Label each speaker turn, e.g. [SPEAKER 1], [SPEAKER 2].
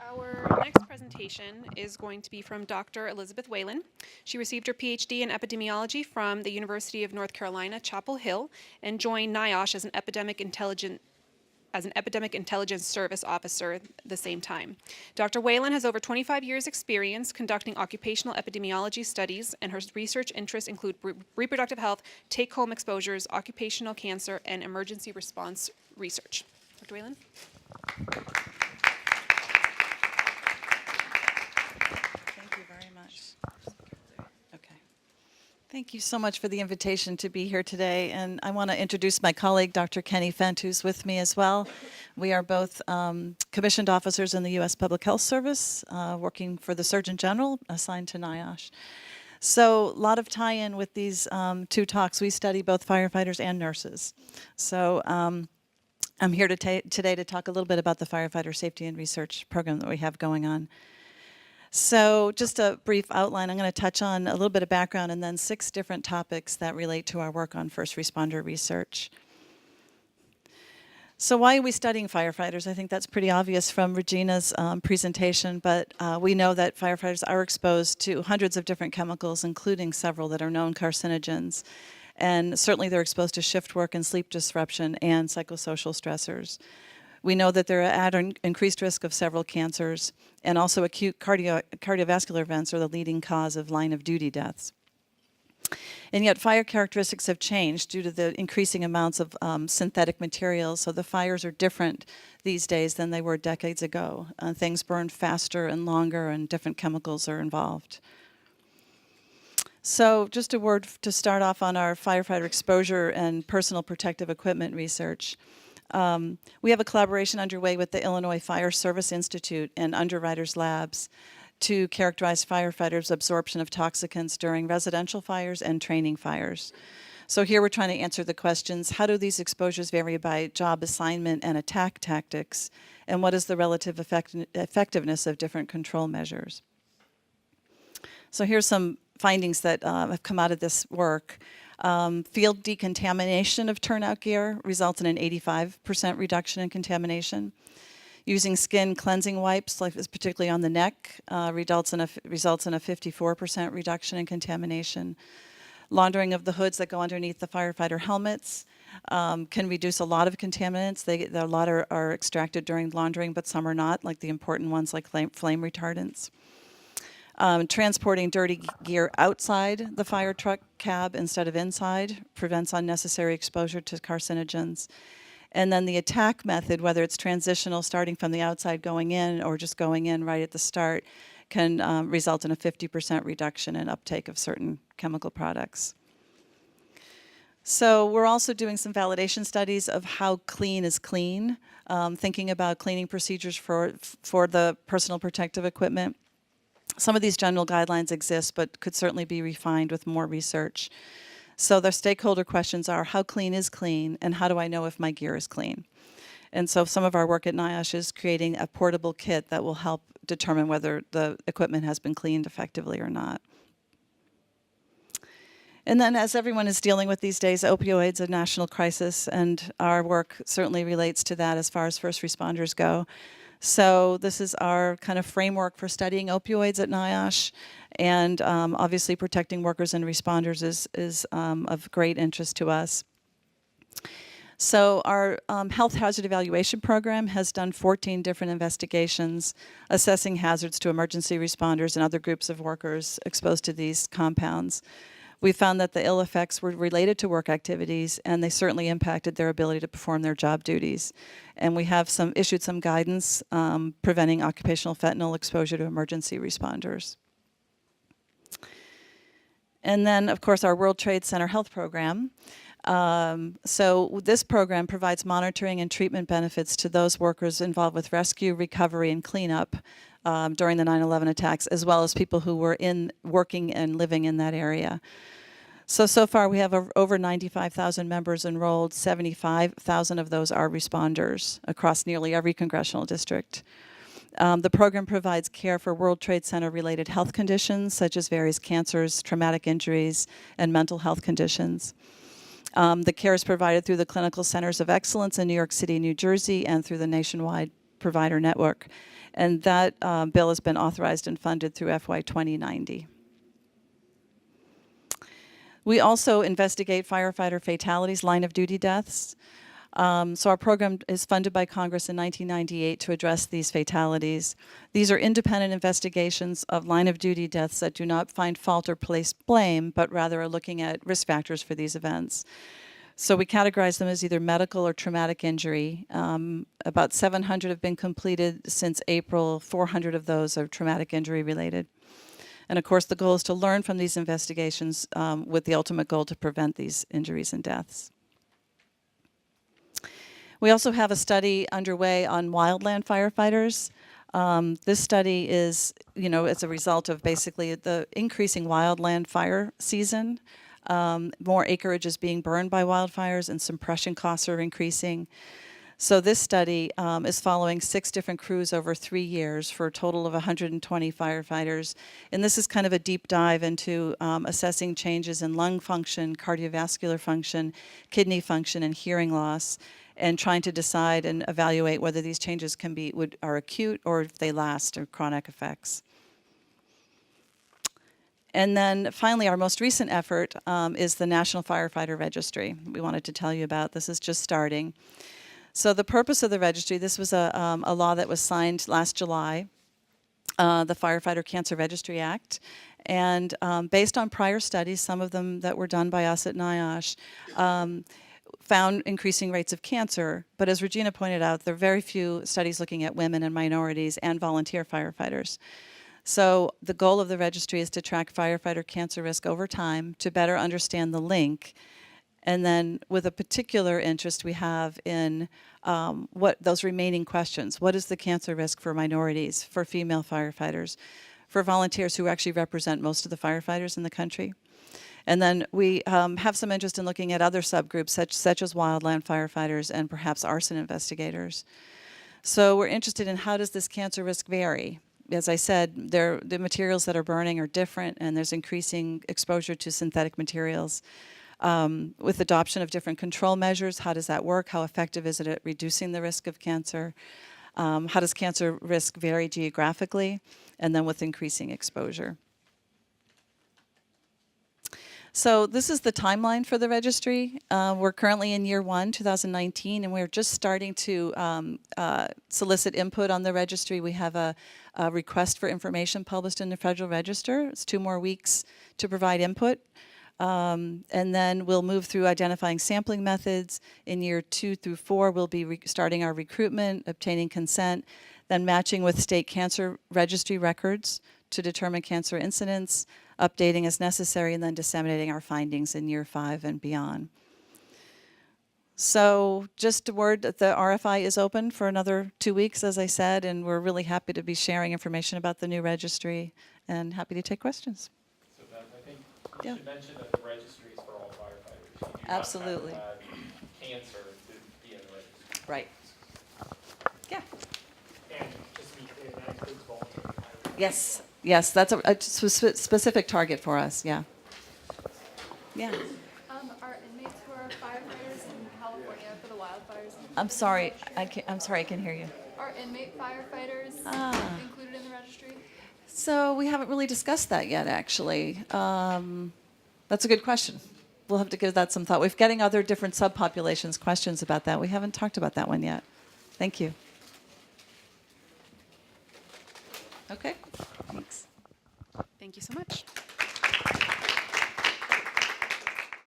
[SPEAKER 1] Our next presentation is going to be from Dr. Elizabeth Whelan. She received her Ph.D. in epidemiology from the University of North Carolina, Chapel Hill, and joined NIOSH as an epidemic intelligence service officer at the same time. Dr. Whelan has over 25 years' experience conducting occupational epidemiology studies, and her research interests include reproductive health, take-home exposures, occupational cancer, and emergency response research. Dr. Whelan?
[SPEAKER 2] Thank you very much. Okay. Thank you so much for the invitation to be here today. And I want to introduce my colleague, Dr. Kenny Fent, who's with me as well. We are both commissioned officers in the U.S. Public Health Service, working for the Surgeon General, assigned to NIOSH. So a lot of tie-in with these two talks. We study both firefighters and nurses. So I'm here today to talk a little bit about the firefighter safety and research program that we have going on. So just a brief outline, I'm going to touch on a little bit of background and then 6 different topics that relate to our work on first responder research. So why are we studying firefighters? I think that's pretty obvious from Regina's presentation, but we know that firefighters are exposed to hundreds of different chemicals, including several that are known carcinogens. And certainly they're exposed to shift work and sleep disruption and psychosocial stressors. We know that they're at increased risk of several cancers, and also acute cardiovascular events are the leading cause of line of duty deaths. And yet fire characteristics have changed due to the increasing amounts of synthetic materials, so the fires are different these days than they were decades ago. Things burn faster and longer, and different chemicals are involved. So just a word to start off on our firefighter exposure and personal protective equipment research. We have a collaboration underway with the Illinois Fire Service Institute and Underwriters Labs to characterize firefighters' absorption of toxicants during residential fires and training fires. So here we're trying to answer the questions: how do these exposures vary by job assignment and attack tactics? And what is the relative effectiveness of different control measures? So here's some findings that have come out of this work. Field decontamination of turnout gear results in an 85% reduction in contamination. Using skin cleansing wipes, like particularly on the neck, results in a 54% reduction in contamination. Laundering of the hoods that go underneath the firefighter helmets can reduce a lot of contaminants. A lot are extracted during laundering, but some are not, like the important ones like flame retardants. Transporting dirty gear outside the fire truck cab instead of inside prevents unnecessary exposure to carcinogens. And then the attack method, whether it's transitional, starting from the outside going in, or just going in right at the start, can result in a 50% reduction in uptake of certain chemical products. So we're also doing some validation studies of how clean is clean, thinking about cleaning procedures for the personal protective equipment. Some of these general guidelines exist, but could certainly be refined with more research. So the stakeholder questions are: how clean is clean, and how do I know if my gear is clean? And so some of our work at NIOSH is creating a portable kit that will help determine whether the equipment has been cleaned effectively or not. And then, as everyone is dealing with these days, opioids are a national crisis, and our work certainly relates to that as far as first responders go. So this is our kind of framework for studying opioids at NIOSH, and obviously protecting workers and responders is of great interest to us. So our health hazard evaluation program has done 14 different investigations assessing hazards to emergency responders and other groups of workers exposed to these compounds. We found that the ill effects were related to work activities, and they certainly impacted their ability to perform their job duties. And we have issued some guidance preventing occupational fentanyl exposure to emergency responders. And then, of course, our World Trade Center Health Program. So this program provides monitoring and treatment benefits to those workers involved with rescue, recovery, and cleanup during the 9/11 attacks, as well as people who were working and living in that area. So far we have over 95,000 members enrolled. 75,000 of those are responders across nearly every congressional district. The program provides care for World Trade Center related health conditions, such as various cancers, traumatic injuries, and mental health conditions. The care is provided through the Clinical Centers of Excellence in New York City, New Jersey, and through the nationwide provider network. And that bill has been authorized and funded through FY 2090. We also investigate firefighter fatalities, line of duty deaths. So our program is funded by Congress in 1998 to address these fatalities. These are independent investigations of line of duty deaths that do not find fault or place blame, but rather are looking at risk factors for these events. So we categorize them as either medical or traumatic injury. About 700 have been completed since April. 400 of those are traumatic injury related. And of course, the goal is to learn from these investigations with the ultimate goal to prevent these injuries and deaths. We also have a study underway on wildland firefighters. This study is, it's a result of basically the increasing wildland fire season. More acreage is being burned by wildfires and suppression costs are increasing. So this study is following 6 different crews over 3 years for a total of 120 firefighters. And this is kind of a deep dive into assessing changes in lung function, cardiovascular function, kidney function, and hearing loss, and trying to decide and evaluate whether these changes are acute or if they last or chronic effects. And then finally, our most recent effort is the National Firefighter Registry we wanted to tell you about. This is just starting. So the purpose of the registry, this was a law that was signed last July, the Firefighter Cancer Registry Act. And based on prior studies, some of them that were done by us at NIOSH, found increasing rates of cancer. But as Regina pointed out, there are very few studies looking at women and minorities and volunteer firefighters. So the goal of the registry is to track firefighter cancer risk over time to better understand the link. And then with a particular interest we have in what those remaining questions. What is the cancer risk for minorities, for female firefighters, for volunteers who actually represent most of the firefighters in the country? And then we have some interest in looking at other subgroups such as wildland firefighters and perhaps arson investigators. So we're interested in how does this cancer risk vary? As I said, the materials that are burning are different and there's increasing exposure to synthetic materials. With adoption of different control measures, how does that work? How effective is it at reducing the risk of cancer? How does cancer risk vary geographically? And then with increasing exposure. So this is the timeline for the registry. We're currently in year 1, 2019, and we're just starting to solicit input on the registry. We have a request for information published in the Federal Register. It's 2 more weeks to provide input. And then we'll move through identifying sampling methods. In year 2 through 4, we'll be starting our recruitment, obtaining consent, then matching with state cancer registry records to determine cancer incidence, updating as necessary, and then disseminating our findings in year 5 and beyond. So just a word that the RFI is open for another 2 weeks, as I said, and we're really happy to be sharing information about the new registry and happy to take questions.
[SPEAKER 3] So Beth, I think you should mention that the registry is for all firefighters. You do
[SPEAKER 2] Absolutely.
[SPEAKER 3] not have to have cancer to be in the registry.
[SPEAKER 2] Right. Yeah.
[SPEAKER 3] And just to be clear, that includes voluntary firefighters.
[SPEAKER 2] Yes. Yes, that's a specific target for us. Yeah. Yeah.
[SPEAKER 4] Are inmates who are firefighters in California for the wildfires?
[SPEAKER 2] I'm sorry. I can hear you.
[SPEAKER 4] Are inmate firefighters included in the registry?
[SPEAKER 2] So we haven't really discussed that yet, actually. That's a good question. We'll have to give that some thought. We're getting other different subpopulations questions about that. We haven't talked about that one yet. Thank you. Okay. Thanks.
[SPEAKER 1] Thank you so much.